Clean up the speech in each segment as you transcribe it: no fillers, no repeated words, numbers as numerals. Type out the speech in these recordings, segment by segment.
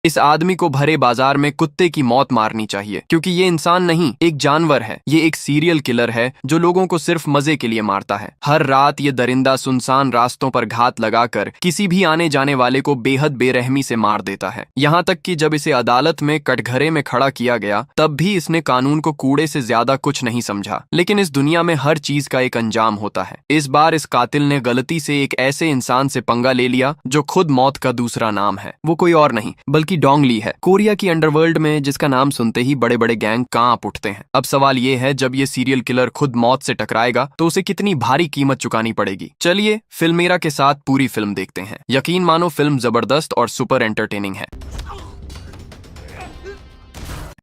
इस आदमी को भरे बाजार में कुत्ते की मौत मारनी चाहिए, क्योंकि ये इंसान नहीं, एक जानवर है। ये एक सीरियल किलर है जो लोगों को सिर्फ मजे के लिए मारता है। हर रात ये दरिंदा सुनसान रास्तों पर घात लगाकर किसी भी आने जाने वाले को बेहद बेरहमी से मार देता है। यहाँ तक कि जब इसे अदालत में कटघरे में खड़ा किया गया तब भी इसने कानून को कूड़े से ज्यादा कुछ नहीं समझा। लेकिन इस दुनिया में हर चीज का एक अंजाम होता है। इस बार इस कातिल ने गलती से एक ऐसे इंसान से पंगा ले लिया जो खुद मौत का दूसरा नाम है। वो कोई और नहीं बल्कि डोंग ली है, कोरिया की अंडरवर्ल्ड में जिसका नाम सुनते ही बड़े बड़े गैंग कांप उठते हैं। अब सवाल ये है, जब ये सीरियल किलर खुद मौत से टकराएगा तो उसे कितनी भारी कीमत चुकानी पड़ेगी। चलिए फिल्मेरा के साथ पूरी फिल्म देखते हैं। यकीन मानो फिल्म जबरदस्त और सुपर एंटरटेनिंग है।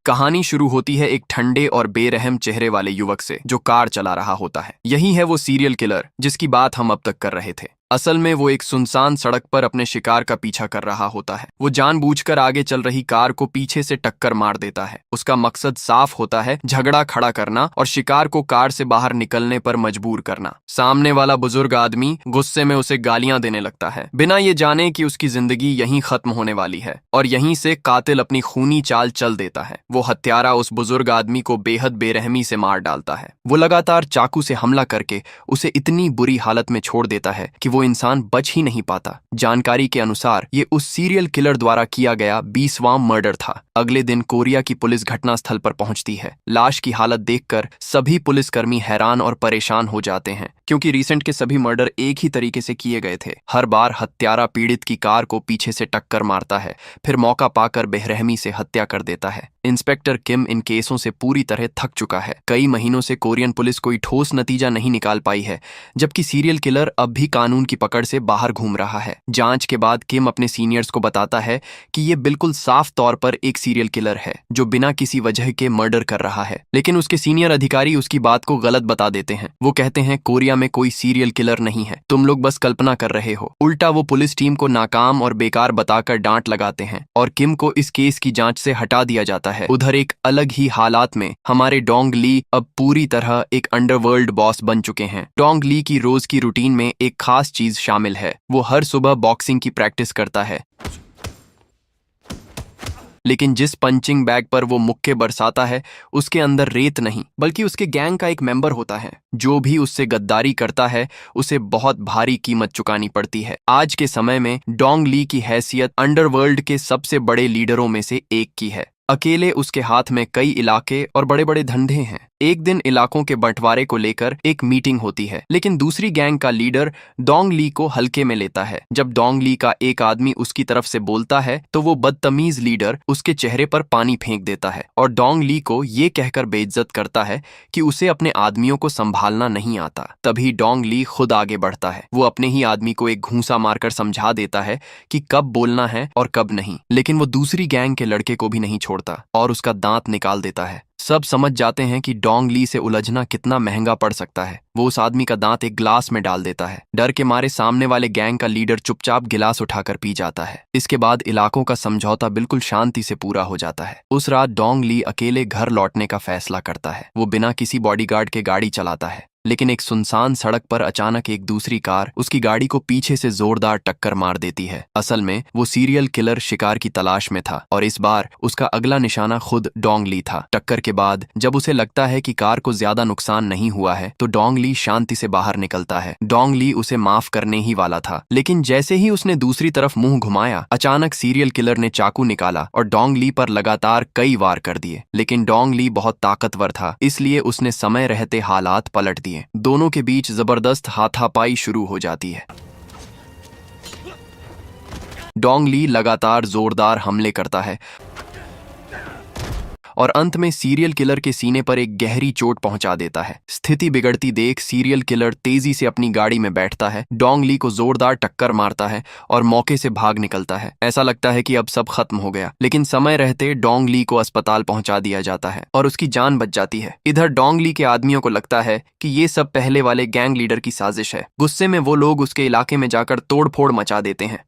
कहानी शुरू होती है एक ठंडे और बेरहम चेहरे वाले युवक से जो कार चला रहा होता है। यही है वो सीरियल किलर जिसकी बात हम अब तक कर रहे थे। असल में वो एक सुनसान सड़क पर अपने शिकार का पीछा कर रहा होता है। वो जानबूझकर आगे चल रही कार को पीछे से टक्कर मार देता है। उसका मकसद साफ होता है, झगड़ा खड़ा करना और शिकार को कार से बाहर निकलने पर मजबूर करना। सामने वाला बुजुर्ग आदमी गुस्से में उसे गालियां देने लगता है, बिना ये जाने कि उसकी जिंदगी यहीं खत्म होने वाली है। और यहीं से कातिल अपनी खूनी चाल चल देता है। वो हत्यारा उस बुजुर्ग आदमी को बेहद बेरहमी से मार डालता है। वो लगातार चाकू से हमला करके उसे इतनी बुरी हालत में छोड़ देता है कि वो इंसान बच ही नहीं पाता। जानकारी के अनुसार ये उस सीरियल किलर द्वारा किया गया 20वां मर्डर था। अगले दिन कोरिया की पुलिस घटनास्थल पर पहुंचती है। लाश की हालत देखकर सभी पुलिसकर्मी हैरान और परेशान हो जाते हैं, क्योंकि रिसेंट के सभी मर्डर एक ही तरीके से किए गए थे। हर बार हत्यारा पीड़ित की कार को पीछे से टक्कर मारता है, फिर मौका पाकर बेरहमी से हत्या कर देता है। इंस्पेक्टर किम इन केसों से पूरी तरह थक चुका है। कई महीनों से कोरियन पुलिस कोई ठोस नतीजा नहीं निकाल पाई है, जबकि सीरियल किलर अब भी कानून की पकड़ से बाहर घूम रहा है। जांच के बाद किम अपने सीनियर्स को बताता है कि ये बिल्कुल साफ तौर पर एक सीरियल किलर है जो बिना किसी वजह के मर्डर कर रहा है। लेकिन उसके सीनियर अधिकारी उसकी बात को गलत बता देते हैं। वो कहते हैं कोरिया में कोई सीरियल किलर नहीं है, तुम लोग बस कल्पना कर रहे हो। उल्टा वो पुलिस टीम को नाकाम और बेकार बताकर डांट लगाते हैं और किम को इस केस की जांच से हटा दिया जाता है। उधर एक अलग ही हालात में हमारे डोंग ली अब पूरी तरह एक अंडरवर्ल्ड बॉस बन चुके हैं। डोंग ली की रोज की रूटीन में एक खास चीज शामिल है। वो हर सुबह बॉक्सिंग की प्रैक्टिस करता है, लेकिन जिस पंचिंग बैग पर वो मुक्के बरसाता है उसके अंदर रेत नहीं बल्कि उसके गैंग का एक मेंबर होता है। जो भी उससे गद्दारी करता है उसे बहुत भारी कीमत चुकानी पड़ती है। आज के समय में डोंग ली की हैसियत अंडरवर्ल्ड के सबसे बड़े लीडरों में से एक की है। अकेले उसके हाथ में कई इलाके और बड़े बड़े धंधे हैं। एक दिन इलाकों के बंटवारे को लेकर एक मीटिंग होती है, लेकिन दूसरी गैंग का लीडर डोंग ली को हल्के में लेता है। जब डोंग ली का एक आदमी उसकी तरफ से बोलता है तो वो बदतमीज लीडर उसके चेहरे पर पानी फेंक देता है और डोंग ली को ये कहकर बेइज्जत करता है कि उसे अपने आदमियों को संभालना नहीं आता। तभी डोंग ली खुद आगे बढ़ता है। वो अपने ही आदमी को एक घूंसा मारकर समझा देता है कि कब बोलना है और कब नहीं। लेकिन वो दूसरी गैंग के लड़के को भी नहीं छोड़ता और उसका दांत निकाल देता है। सब समझ जाते हैं कि डोंग ली से उलझना कितना महंगा पड़ सकता है। वो उस आदमी का दांत एक गिलास में डाल देता है। डर के मारे सामने वाले गैंग का लीडर चुपचाप गिलास उठाकर पी जाता है। इसके बाद इलाकों का समझौता बिल्कुल शांति से पूरा हो जाता है। उस रात डोंग ली अकेले घर लौटने का फैसला करता है। वो बिना किसी बॉडीगार्ड के गाड़ी चलाता है, लेकिन एक सुनसान सड़क पर अचानक एक दूसरी कार उसकी गाड़ी को पीछे से जोरदार टक्कर मार देती है। असल में वो सीरियल किलर शिकार की तलाश में था और इस बार उसका अगला निशाना खुद डोंग ली था। टक्कर के बाद जब उसे लगता है कि कार को ज्यादा नुकसान नहीं हुआ है तो डोंग ली शांति से बाहर निकलता है। डोंग ली उसे माफ करने ही वाला था, लेकिन जैसे ही उसने दूसरी तरफ मुंह घुमाया अचानक सीरियल किलर ने चाकू निकाला और डोंग ली पर लगातार कई वार कर दिए। लेकिन डोंग ली बहुत ताकतवर था, इसलिए उसने समय रहते हालात पलट दिए। दोनों के बीच जबरदस्त हाथापाई शुरू हो जाती है। डोंग ली लगातार जोरदार हमले करता है और अंत में सीरियल किलर के सीने पर एक गहरी चोट पहुंचा देता है। स्थिति बिगड़ती देख सीरियल किलर तेजी से अपनी गाड़ी में बैठता है, डोंग ली को जोरदार टक्कर मारता है और मौके से भाग निकलता है। ऐसा लगता है कि अब सब खत्म हो गया, लेकिन समय रहते डोंग ली को अस्पताल पहुंचा दिया जाता है और उसकी जान बच जाती है। इधर डोंग ली के आदमियों को लगता है कि ये सब पहले वाले गैंग लीडर की साजिश है। गुस्से में वो लोग उसके इलाके में जाकर तोड़फोड़ मचा देते हैं।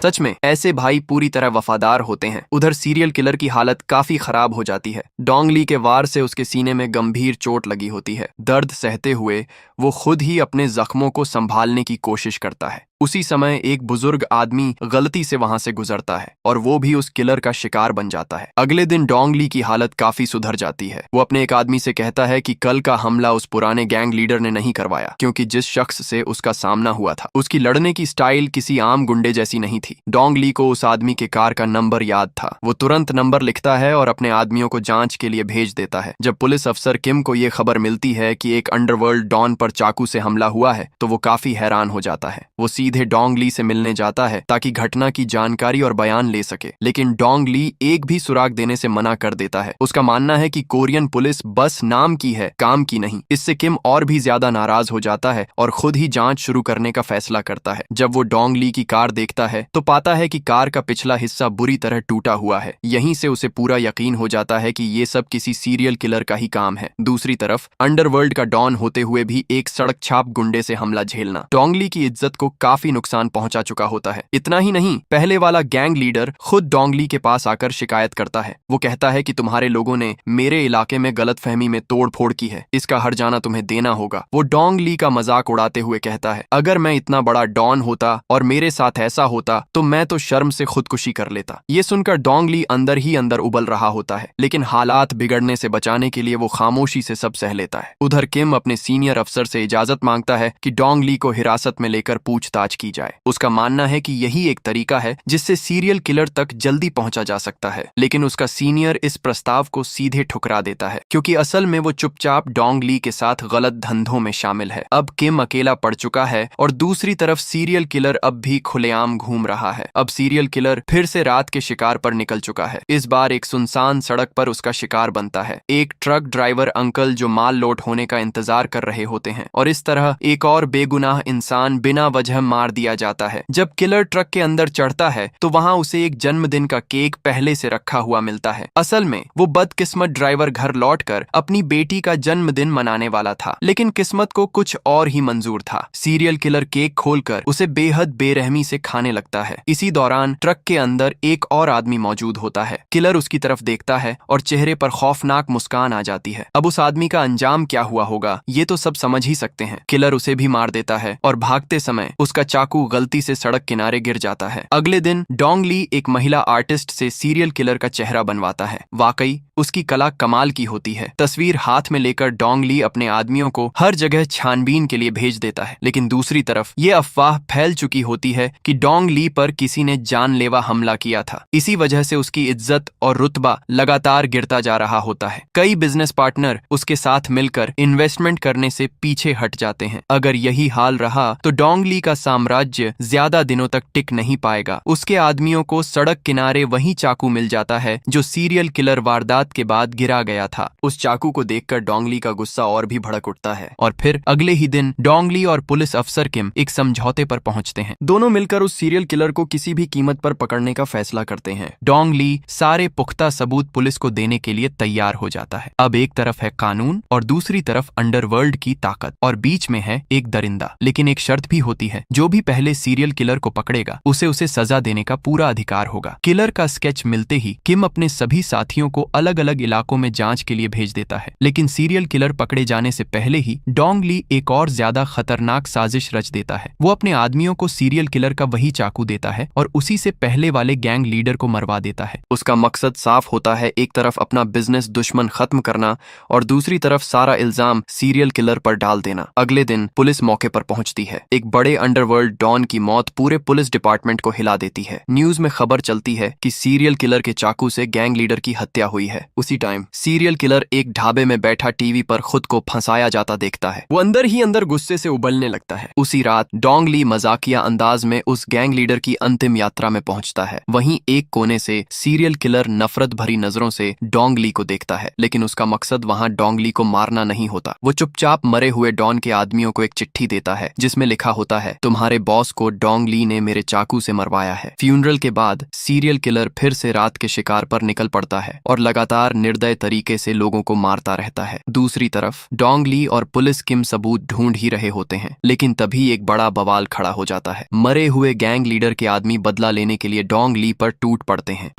सच में ऐसे भाई पूरी तरह वफादार होते हैं। उधर सीरियल किलर की हालत काफी खराब हो जाती है। डोंग ली के वार से उसके सीने में गंभीर चोट लगी होती है। दर्द सहते हुए वो खुद ही अपने जख्मों को संभालने की कोशिश करता है। उसी समय एक बुजुर्ग आदमी गलती से वहां से गुजरता है और वो भी उस किलर का शिकार बन जाता है। अगले दिन डोंग ली की हालत काफी सुधर जाती है। वो अपने एक आदमी से कहता है कि कल का हमला उस पुराने गैंग लीडर ने नहीं करवाया, क्योंकि जिस शख्स से उसका सामना हुआ था उसकी लड़ने की स्टाइल किसी आम गुंडे जैसी नहीं थी। डोंग ली को उस आदमी के कार का नंबर याद था। वो तुरंत नंबर लिखता है और अपने आदमियों को जांच के लिए भेज देता है। जब पुलिस अफसर किम को ये खबर मिलती है कि एक अंडरवर्ल्ड डॉन पर चाकू से हमला हुआ है तो वो काफी हैरान हो जाता है। वो सीधे डोंग ली से मिलने जाता है ताकि घटना की जानकारी और बयान ले सके, लेकिन डोंग ली एक भी सुराग देने से मना कर देता है। उसका मानना है कि कोरियन पुलिस बस नाम की है, काम की नहीं। इससे किम और भी ज्यादा नाराज हो जाता है और खुद ही जांच शुरू करने का फैसला करता है। जब वो डोंग ली की कार देखता है तो पाता है कि कार का पिछला हिस्सा बुरी तरह टूटा हुआ है। यहीं से उसे पूरा यकीन हो जाता है कि ये सब किसी सीरियल किलर का ही काम है। दूसरी तरफ अंडरवर्ल्ड का डॉन होते हुए भी एक सड़क छाप गुंडे से हमला झेलना डोंग ली की इज्जत को काफी नुकसान पहुंचा चुका होता है। इतना ही नहीं, पहले वाला गैंग लीडर खुद डोंग ली के पास आकर शिकायत करता है। वो कहता है कि तुम्हारे लोगों ने मेरे इलाके में गलतफहमी में तोड़फोड़ की है, इसका हर्जाना तुम्हें देना होगा। वो डोंग ली का मजाक उड़ाते हुए कहता है, अगर मैं इतना बड़ा डॉन होता और मेरे साथ ऐसा होता तो मैं तो शर्म से खुदकुशी कर लेता। ये सुनकर डोंग ली अंदर ही अंदर उबल रहा होता है, लेकिन हालात बिगड़ने से बचाने के लिए वो खामोशी से सब सह लेता है। उधर किम अपने सीनियर अफसर से इजाजत मांगता है कि डोंग ली को हिरासत में लेकर पूछताछ की जाए। उसका मानना है कि यही एक तरीका है जिससे सीरियल किलर तक जल्दी पहुंचा जा सकता है, लेकिन उसका सीनियर इस प्रस्ताव को सीधे ठुकरा देता है, क्योंकि असल में वो चुपचाप डोंग ली के साथ गलत धंधों में शामिल है। अब किम अकेला पड़ चुका है और दूसरी तरफ सीरियल किलर अब भी खुलेआम घूम रहा है। अब सीरियल किलर फिर से रात के शिकार पर निकल चुका है। इस बार एक सुनसान सड़क पर उसका शिकार बनता है। एक ट्रक ड्राइवर अंकल जो माल लोड होने का इंतजार कर रहे होते हैं, और इस तरह एक और बेगुनाह इंसान बिना वजह मार दिया जाता है। जब किलर ट्रक के अंदर चढ़ता है तो वहां उसे एक जन्मदिन का केक पहले से रखा हुआ मिलता है। असल में वो बदकिस्मत ड्राइवर घर लौटकर अपनी बेटी का जन्मदिन मनाने वाला था, लेकिन किस्मत को कुछ और ही मंजूर था। सीरियल किलर केक खोलकर उसे बेहद बेरहमी से खाने लगता है। इसी दौरान ट्रक के अंदर एक और आदमी मौजूद होता है। किलर उसकी तरफ देखता है और चेहरे पर खौफनाक मुस्कान आ जाती है। अब उस आदमी का अंजाम क्या हुआ होगा ये तो सब समझ ही सकते हैं। किलर उसे भी मार देता है और भागते समय उसका चाकू गलती से सड़क किनारे गिर जाता है। अगले दिन डोंग ली एक महिला आर्टिस्ट से सीरियल किलर का चेहरा बनवाता है। वाकई उसकी कला कमाल की होती है। तस्वीर हाथ में लेकर डोंग ली अपने आदमियों को हर जगह छानबीन के लिए भेज देता है, लेकिन दूसरी तरफ ये अफवाह फैल चुकी होती है कि डोंग ली पर किसी ने जानलेवा हमला किया था। इसी वजह से उसकी इज्जत और रुतबा लगातार गिरता जा रहा होता है। कई बिजनेस पार्टनर उसके साथ मिलकर इन्वेस्टमेंट करने से पीछे हट जाते हैं। अगर यही हाल रहा तो डोंग ली का साम्राज्य ज्यादा दिनों तक टिक नहीं पाएगा। उसके आदमियों को सड़क किनारे वही चाकू मिल जाता है जो सीरियल किलर वारदात के बाद गिरा गया था। उस चाकू को देखकर डोंग ली का गुस्सा और भी भड़क उठता है और फिर अगले ही दिन डोंग ली और पुलिस अफसर किम एक समझौते पर पहुंचते हैं। दोनों मिलकर उस सीरियल किलर को किसी भी कीमत पर पकड़ने का फैसला करते हैं। डोंग ली सारे पुख्ता सबूत पुलिस को देने के लिए तैयार हो जाता है। अब एक तरफ है कानून और दूसरी तरफ अंडरवर्ल्ड की ताकत, और बीच में है एक दरिंदा। लेकिन एक शर्त भी होती है, जो भी पहले सीरियल किलर को पकड़ेगा उसे सजा देने का पूरा अधिकार होगा। किलर का स्केच मिलते ही किम अपने सभी साथियों को अलग अलग इलाकों में जांच के लिए भेज देता है, लेकिन सीरियल किलर पकड़े जाने से पहले ही डोंग ली एक और ज्यादा खतरनाक साजिश रच देता है। वो अपने आदमियों को सीरियल किलर का वही चाकू देता है और उसी से पहले वाले गैंग लीडर को मरवा देता है। उसका मकसद साफ होता है, एक तरफ अपना बिजनेस दुश्मन खत्म करना और दूसरी तरफ सारा इल्जाम सीरियल किलर पर डाल देना। अगले दिन पुलिस मौके पर पहुंचती है। एक बड़े अंडरवर्ल्ड डॉन की मौत पूरे पुलिस डिपार्टमेंट को हिला देती है। न्यूज में खबर चलती है कि सीरियल किलर के चाकू से गैंग लीडर की हत्या हुई है। उसी टाइम सीरियल किलर एक ढाबे में बैठा टीवी पर खुद को फंसाया जाता देखता है। वो अंदर ही अंदर गुस्से से उबलने लगता है। उसी रात डोंग ली मजाकिया अंदाज में उस गैंग लीडर की अंतिम यात्रा में पहुंचता है। वहीं एक कोने से सीरियल किलर नफरत भरी नजरों से डोंग ली को देखता है, लेकिन उसका मकसद वहां डोंग ली को मारना नहीं होता। वो चुपचाप मरे हुए डॉन के आदमियों को एक चिट्ठी देता है जिसमें लिखा होता है, तुम्हारे बॉस को डोंग ली ने मेरे चाकू से मरवाया है। फ्यूनरल के बाद सीरियल किलर फिर से रात के शिकार पर निकल पड़ता है और लगातार निर्दय तरीके से लोगों को मारता रहता है। दूसरी तरफ डोंग ली और पुलिस किम सबूत ढूंढ ही रहे होते हैं, लेकिन तभी एक बड़ा बवाल खड़ा हो जाता है। मरे हुए गैंग लीडर के आदमी बदला लेने के लिए डोंग ली पर टूट पड़ते हैं।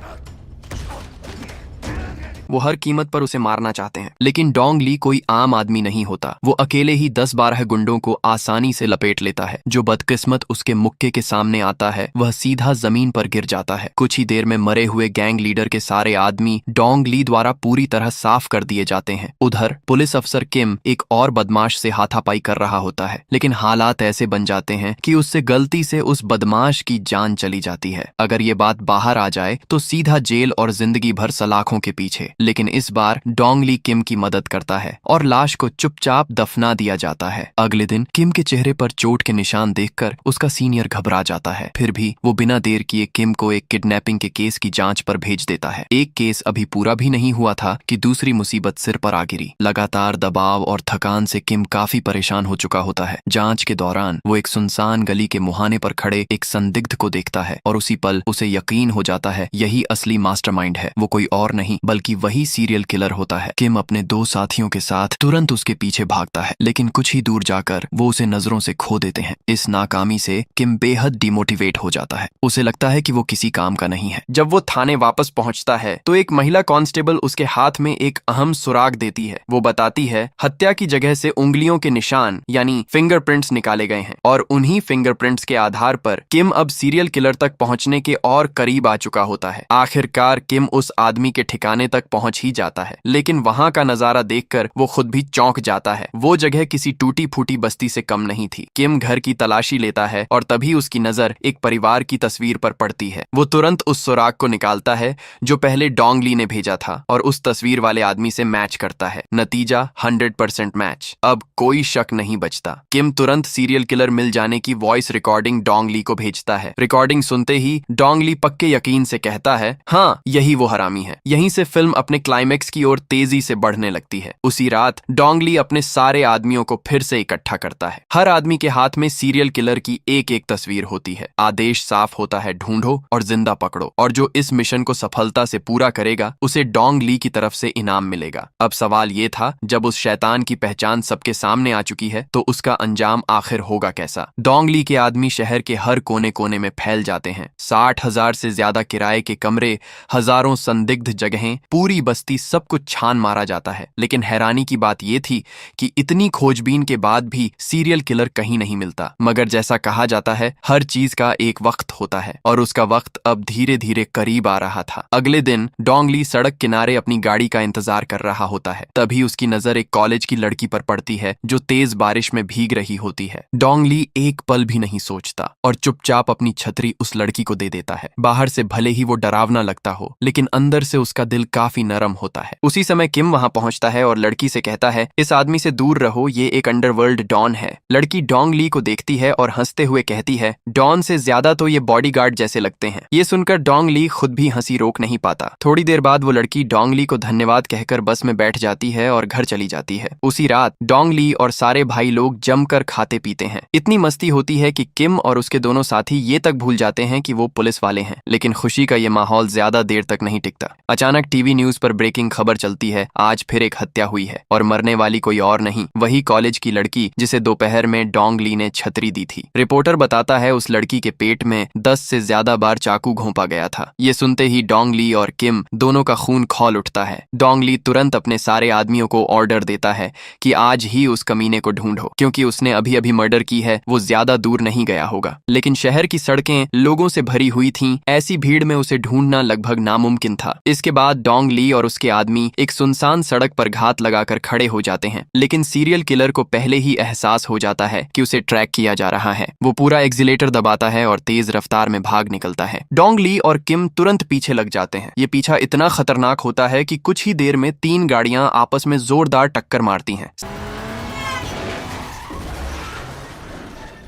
वो हर कीमत पर उसे मारना चाहते हैं। लेकिन डोंग ली कोई आम आदमी नहीं होता। वो अकेले ही 10-12 गुंडों को आसानी से लपेट लेता है। जो बदकिस्मत उसके मुक्के के सामने आता है वह सीधा जमीन पर गिर जाता है। कुछ ही देर में मरे हुए गैंग लीडर के सारे आदमी डोंग ली द्वारा पूरी तरह साफ कर दिए जाते हैं। उधर पुलिस अफसर किम एक और बदमाश से हाथापाई कर रहा होता है, लेकिन हालात ऐसे बन जाते हैं कि उससे गलती से उस बदमाश की जान चली जाती है। अगर ये बात बाहर आ जाए तो सीधा जेल और जिंदगी भर सलाखों के पीछे। लेकिन इस बार डोंग ली किम की मदद करता है और लाश को चुपचाप दफना दिया जाता है। अगले दिन किम के चेहरे पर चोट के निशान देखकर उसका सीनियर घबरा जाता है। फिर भी वो बिना देर किए किम को एक किडनैपिंग के केस की जांच पर भेज देता है। एक केस अभी पूरा भी नहीं हुआ था कि दूसरी मुसीबत सिर पर आ गिरी। लगातार दबाव और थकान से किम काफी परेशान हो चुका होता है। जांच के दौरान वो एक सुनसान गली के मुहाने पर खड़े एक संदिग्ध को देखता है और उसी पल उसे यकीन हो जाता है यही असली मास्टरमाइंड है। वो कोई और नहीं बल्कि वही सीरियल किलर होता है। किम अपने 2 साथियों के साथ तुरंत उसके पीछे भागता है, लेकिन कुछ ही दूर जाकर वो उसे नजरों से खो देते हैं। इस नाकामी से किम बेहद डिमोटिवेट हो जाता है। उसे लगता है कि वो किसी काम का नहीं है। जब वो थाने वापस पहुंचता है तो एक महिला कांस्टेबल उसके हाथ में एक अहम सुराग देती है। वो बताती है हत्या की जगह से उंगलियों के निशान यानी फिंगरप्रिंट्स निकाले गए हैं और उन्हीं फिंगरप्रिंट्स के आधार पर किम अब सीरियल किलर तक पहुंचने के और करीब आ चुका होता है। आखिरकार किम उस आदमी के ठिकाने तक पहुंच ही जाता है, लेकिन वहां का नजारा देखकर वो खुद भी चौंक जाता है। वो जगह किसी टूटी फूटी बस्ती से कम नहीं थी। किम घर की तलाशी लेता है और तभी उसकी नजर एक परिवार की तस्वीर पर पड़ती है। वो तुरंत उस सुराग को निकालता है जो पहले डोंग ली ने भेजा था और उस तस्वीर वाले आदमी से मैच करता है। नतीजा 100% मैच। अब कोई शक नहीं बचता। किम तुरंत सीरियल किलर मिल जाने की वॉइस रिकॉर्डिंग डोंग ली को भेजता है। रिकॉर्डिंग सुनते ही डोंग ली पक्के यकीन से कहता है, हाँ यही वो हरामी है। यहीं से फिल्म अपने क्लाइमेक्स की ओर तेजी से बढ़ने लगती है। उसी रात डोंग ली अपने सारे आदमियों को फिर से इकट्ठा करता है। हर आदमी के हाथ में सीरियल किलर की एक एक तस्वीर होती है। आदेश साफ होता है, ढूंढो और जिंदा पकड़ो, और जो इस मिशन को सफलता से पूरा करेगा उसे डोंग ली की तरफ से इनाम मिलेगा। अब सवाल ये था, जब उस शैतान की पहचान सबके सामने आ चुकी है तो उसका अंजाम आखिर होगा कैसा। डोंग ली के आदमी शहर के हर कोने कोने में फैल जाते हैं। 60,000 से ज्यादा किराए के कमरे, हजारों संदिग्ध जगहें, पूरी बस्ती, सब कुछ छान मारा जाता है। लेकिन हैरानी की बात यह थी कि इतनी खोजबीन के बाद भी सीरियल किलर कहीं नहीं मिलता। मगर जैसा कहा जाता है हर चीज का एक वक्त होता है और उसका वक्त अब धीरे धीरे करीब आ रहा था। अगले दिन डोंग ली सड़क किनारे अपनी गाड़ी का इंतजार कर रहा होता है। तभी उसकी नजर एक कॉलेज की लड़की पर पड़ती है जो तेज बारिश में भीग रही होती है। डोंग ली एक पल भी नहीं सोचता और चुपचाप अपनी छतरी उस लड़की को दे देता है। बाहर से भले ही वो डरावना लगता हो, लेकिन अंदर से उसका दिल काफी नरम होता है। उसी समय किम वहां पहुंचता है और लड़की से कहता है, इस आदमी से दूर रहो, ये एक अंडरवर्ल्ड डॉन है। लड़की डोंग ली को देखती है और हंसते हुए कहती है, डॉन से ज्यादा तो ये बॉडीगार्ड जैसे लगते हैं। ये सुनकर डोंग ली खुद भी हंसी रोक नहीं पाता। थोड़ी देर बाद वो लड़की डोंग ली को धन्यवाद कहकर बस में बैठ जाती है और घर चली जाती है। उसी रात डोंग ली और सारे भाई लोग जमकर खाते पीते हैं। इतनी मस्ती होती है कि किम और उसके दोनों साथी ये तक भूल जाते हैं कि वो पुलिस वाले हैं। लेकिन खुशी का ये माहौल ज्यादा देर तक नहीं टिकता। अचानक टीवी न्यूज पर ब्रेकिंग खबर चलती है, आज फिर एक हत्या हुई है और मरने वाली कोई और नहीं, वही कॉलेज की लड़की जिसे दोपहर में डोंग ली ने छतरी दी थी। रिपोर्टर बताता है उस लड़की के पेट में 10 से ज्यादा बार चाकू घोंपा गया था। ये सुनते ही डोंग ली और किम दोनों का खून खौल उठता है। डोंग ली तुरंत अपने सारे आदमियों को ऑर्डर देता है कि आज ही उस कमीने को ढूंढो, क्योंकि उसने अभी अभी मर्डर की है, वो ज्यादा दूर नहीं गया होगा। लेकिन शहर की सड़कें लोगों से भरी हुई थीं, ऐसी भीड़ में उसे ढूंढना लगभग नामुमकिन था। इसके बाद डोंग ली और उसके आदमी एक सुनसान सड़क पर घात लगाकर खड़े हो जाते हैं। लेकिन सीरियल किलर को पहले ही एहसास हो जाता है कि उसे ट्रैक किया जा रहा है। वो पूरा एक्सीलेटर दबाता है और तेज रफ्तार में भाग निकलता है। डोंग ली और किम तुरंत पीछे लग जाते हैं। ये पीछा इतना खतरनाक होता है कि कुछ ही देर में 3 गाड़ियां आपस में जोरदार टक्कर मारती हैं।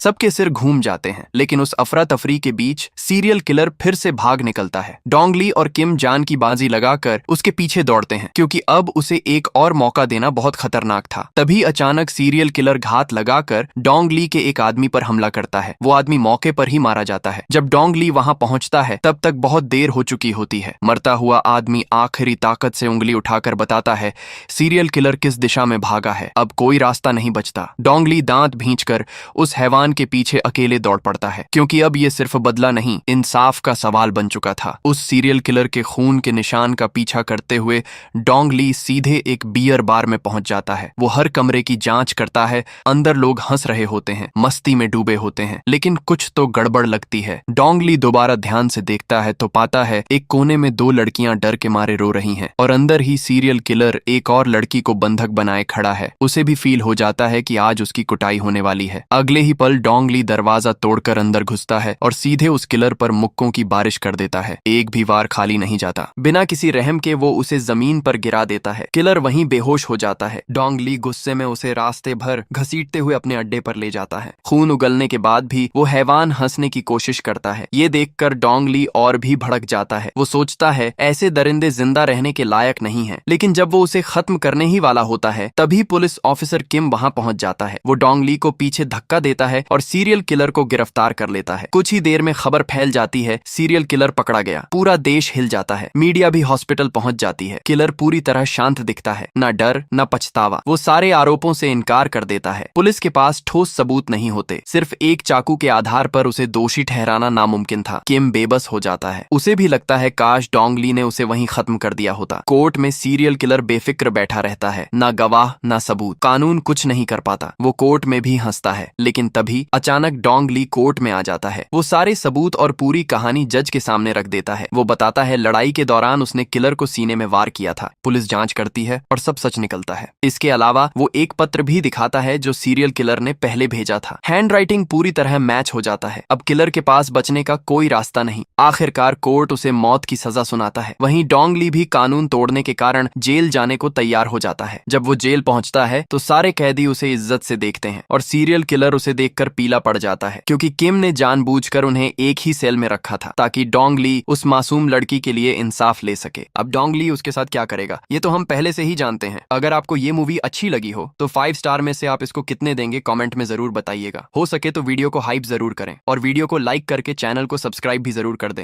सबके सिर घूम जाते हैं, लेकिन उस अफरा तफरी के बीच सीरियल किलर फिर से भाग निकलता है। डोंग ली और किम जान की बाजी लगाकर उसके पीछे दौड़ते हैं, क्योंकि अब उसे एक और मौका देना बहुत खतरनाक था। तभी अचानक सीरियल किलर घात लगाकर डोंग ली के एक आदमी पर हमला करता है। वो आदमी मौके पर ही मारा जाता है। जब डोंग ली वहां पहुंचता है तब तक बहुत देर हो चुकी होती है। मरता हुआ आदमी आखिरी ताकत से उंगली उठाकर बताता है सीरियल किलर किस दिशा में भागा है। अब कोई रास्ता नहीं बचता। डोंग ली दांत भींचकर उस हैवान के पीछे अकेले दौड़ पड़ता है, क्योंकि अब ये सिर्फ बदला नहीं, इंसाफ का सवाल बन चुका था। उस सीरियल किलर के खून के निशान का पीछा करते हुए डोंग ली सीधे एक बियर बार में पहुंच जाता है। वो हर कमरे की जांच करता है। अंदर लोग हंस रहे होते हैं, मस्ती में डूबे होते हैं, लेकिन कुछ तो गड़बड़ लगती है। डोंग ली दोबारा ध्यान से देखता है तो पाता है एक कोने में दो लड़कियां डर के मारे रो रही हैं, और अंदर ही सीरियल किलर एक और लड़की को बंधक बनाए खड़ा है। उसे भी फील हो जाता है कि आज उसकी कुटाई होने वाली है। अगले ही पल डोंग ली दरवाजा तोड़कर अंदर घुसता है और सीधे उस किलर पर मुक्कों की बारिश कर देता है। एक भी वार खाली नहीं जाता। बिना किसी रहम के वो उसे जमीन पर गिरा देता है। किलर वहीं बेहोश हो जाता है। डोंग ली गुस्से में उसे रास्ते भर घसीटते हुए अपने अड्डे पर ले जाता है। खून उगलने के बाद भी वो हैवान हंसने की कोशिश करता है। ये देखकर डोंग ली और भी भड़क जाता है। वो सोचता है ऐसे दरिंदे जिंदा रहने के लायक नहीं है। लेकिन जब वो उसे खत्म करने ही वाला होता है तभी पुलिस ऑफिसर किम वहां पहुंच जाता है। वो डोंग ली को पीछे धक्का देता है और सीरियल किलर को गिरफ्तार कर लेता है। कुछ ही देर में खबर फैल जाती है, सीरियल किलर पकड़ा गया। पूरा देश हिल जाता है। मीडिया भी हॉस्पिटल पहुंच जाती है। किलर पूरी तरह शांत दिखता है, न डर न पछतावा। वो सारे आरोपों से इनकार कर देता है। पुलिस के पास ठोस सबूत नहीं होते। सिर्फ एक चाकू के आधार पर उसे दोषी ठहराना नामुमकिन था। किम बेबस हो जाता है। उसे भी लगता है काश डोंग ली ने उसे वहीं खत्म कर दिया होता। कोर्ट में सीरियल किलर बेफिक्र बैठा रहता है, ना गवाह ना सबूत। कानून कुछ नहीं कर पाता। वो कोर्ट में भी हंसता है, लेकिन तभी अचानक डोंग ली कोर्ट में आ जाता है। वो सारे सबूत और पूरी कहानी जज के सामने रख देता है। वो बताता है लड़ाई के दौरान उसने किलर को सीने में वार किया था। पुलिस जांच करती है और सब सच निकलता है। इसके अलावा वो एक पत्र भी दिखाता है जो सीरियल किलर ने पहले भेजा था। हैंडराइटिंग पूरी तरह मैच हो जाता है। अब किलर के पास बचने का कोई रास्ता नहीं। आखिरकार कोर्ट उसे मौत की सजा सुनाता है। वहीं डोंग ली भी कानून तोड़ने के कारण जेल जाने को तैयार हो जाता है। जब वो जेल पहुंचता है तो सारे कैदी उसे इज्जत से देखते हैं और सीरियल किलर उसे देखकर पीला पड़ जाता है, क्योंकि किम ने जानबूझकर उन्हें एक ही सेल में रखा था ताकि डोंग ली उस मासूम लड़की के लिए इंसाफ ले सके। अब डोंग ली उसके साथ क्या करेगा ये तो हम पहले से ही जानते हैं। अगर आपको ये मूवी अच्छी लगी हो तो 5 स्टार में से आप इसको कितने देंगे कमेंट में जरूर बताइएगा। हो सके तो वीडियो को हाइप जरूर करें और वीडियो को लाइक करके चैनल को सब्सक्राइब भी जरूर कर दें।